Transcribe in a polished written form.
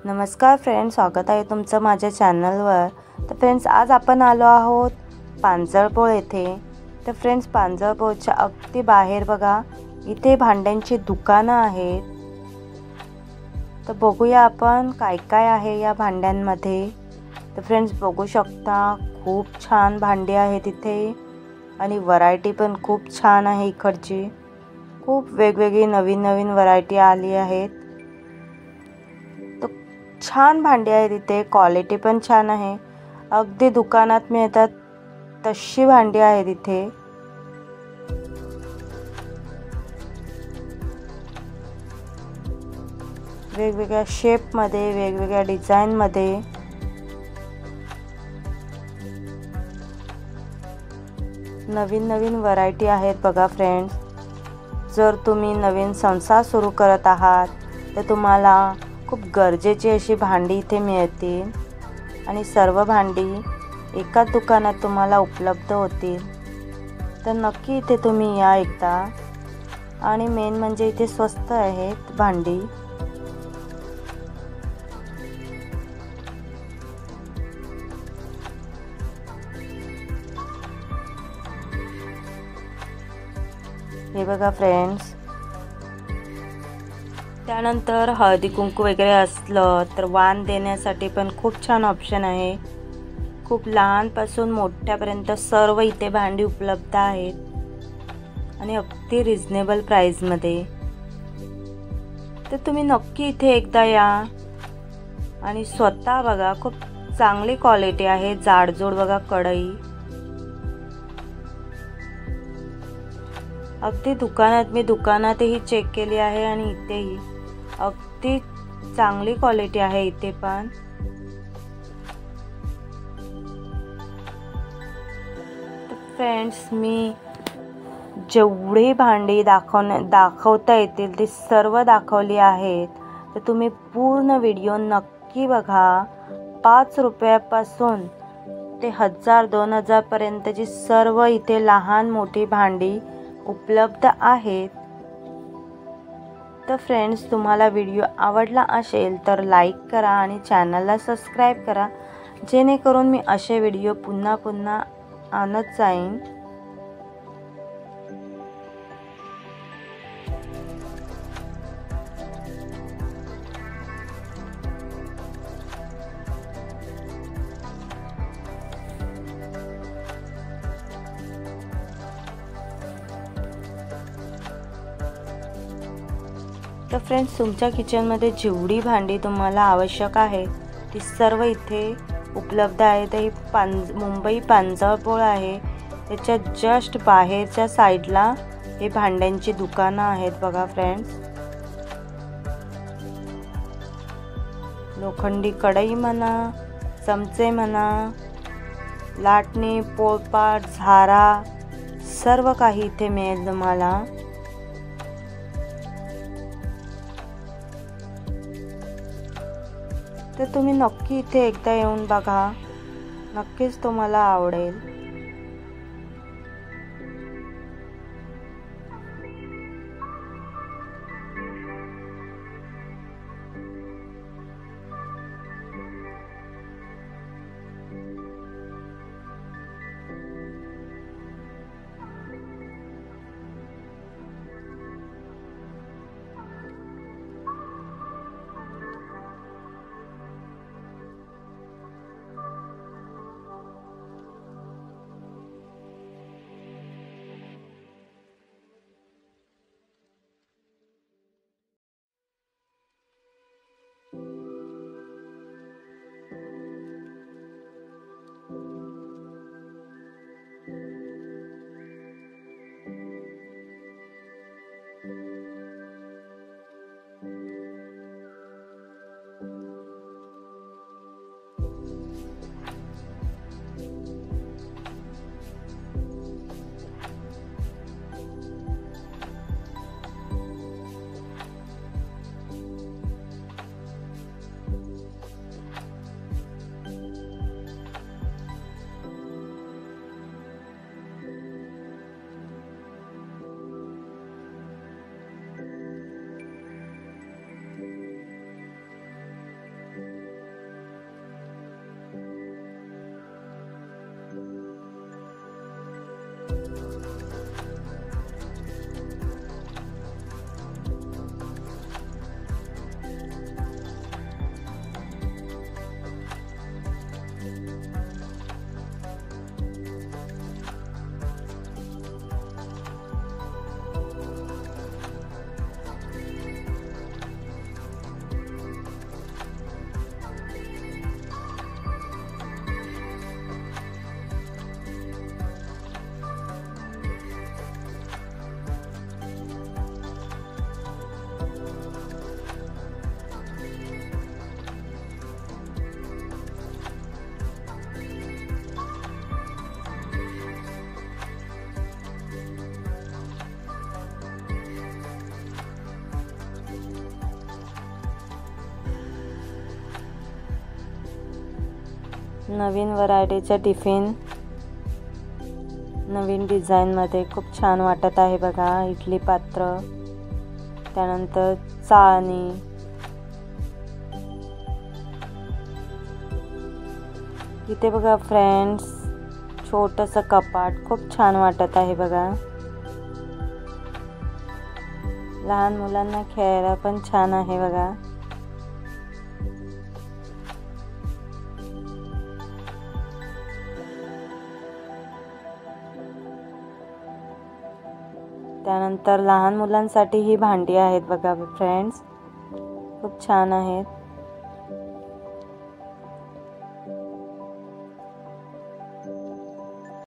नमस्कार फ्रेंड्स, स्वागत आहे तुमचं माझ्या चॅनलवर। तर फ्रेंड्स, आज आपण आलो आहोत पांजरपोळ येथे। तर फ्रेंड्स, पांजरपोळच्या अगदी बाहेर बघा, इथे भांड्यांची दुकानं आहेत। तर बघूया आपण काय काय आहे या भांड्यांमध्ये। तर फ्रेंड्स, बघू शकता खूप छान भांडी आहेत इथे आणि व्हरायटी पण खूप छान आहे इकडची। खूप वेगवेगळी नवीन व्हरायटी आली आहेत। छान भांडी आहेत इथे, क्वालिटी पण छान आहे। अगदी दुकानात मिळतात तशी भांडी आहेत इथे। वेगवेगळ्या शेप मध्ये, वेगवेगळ्या डिझाइन मध्ये नवीन व्हरायटी आहेत बघा फ्रेंड्स। जर तुम्ही नवीन संसार सुरू करत आहात तर तुम्हाला खूप गरजेची अशी भांडी इथे मिळतील आणि सर्व भांडी एकाच दुकानात तुम्हाला उपलब्ध होतील। तर नक्की इथे तुम्ही या एकदा। आणि मेन म्हणजे इथे स्वस्त आहेत भांडी। हे बघा फ्रेंड्स, त्यानंतर हळदी कुंकू वगैरे असलं तर वाण देण्यासाठी पण खूप छान ऑप्शन आहे। खूप लहानपासून मोठ्यापर्यंत सर्व इथे भांडी उपलब्ध आहेत आणि अगदी रिझनेबल प्राइसमध्ये। तर तुम्ही नक्की इथे एकदा या आणि स्वतः बघा, खूप चांगली क्वालिटी आहे। जाडजूड बघा कढई, अगदी मी दुकानातही चेक केली आहे आणि इथेही अगदी चांगली क्वालिटी आहे इथे पण। तर फ्रेंड्स, मी जेवढी भांडी दाखवता येतील ती सर्व दाखवली आहेत। तर तुम्ही पूर्ण व्हिडिओ नक्की बघा। 5 रुपयापासून ते 1000-2000 पर्यंतची सर्व इथे लहान मोठी भांडी उपलब्ध आहेत। तर फ्रेंड्स, तुम्हाला व्हिडिओ आवडला असेल तर लाईक करा आणि चॅनलला सबस्क्राईब करा, जेणेकरून मी असे व्हिडिओ पुन्हा आणत जाईन। तर फ्रेंड्स, तुमच्या किचनमध्ये जेवढी भांडी तुम्हाला आवश्यक आहे ती सर्व इथे उपलब्ध आहे। तर ही मुंबई पांजरपोळ आहे, त्याच्या जस्ट बाहेरच्या साईडला हे भांड्यांची दुकानं आहेत बघा फ्रेंड्स। लोखंडी कढई म्हणा, चमचे म्हणा, लाटणे, पोळपाट, झारा, सर्व काही इथे मिळेल तुम्हाला। तर तुम्ही नक्की इथे एकदा येऊन बघा, नक्कीच तुम्हाला आवडेल। नवीन व्हरायटीच्या टिफिन नवीन डिझाईनमध्ये खूप छान वाटत आहे बघा. इडली पात्र, त्यानंतर चाळणी, इथे बघा फ्रेंड्स छोटंसं कपाट खूप छान वाटत आहे बघा. लहान मुलांना खेळायला पण छान आहे बघा. त्यानंतर लहान मुलांसाठी ही भांडी आहेत बघा फ्रेंड्स, खूप छान आहेत.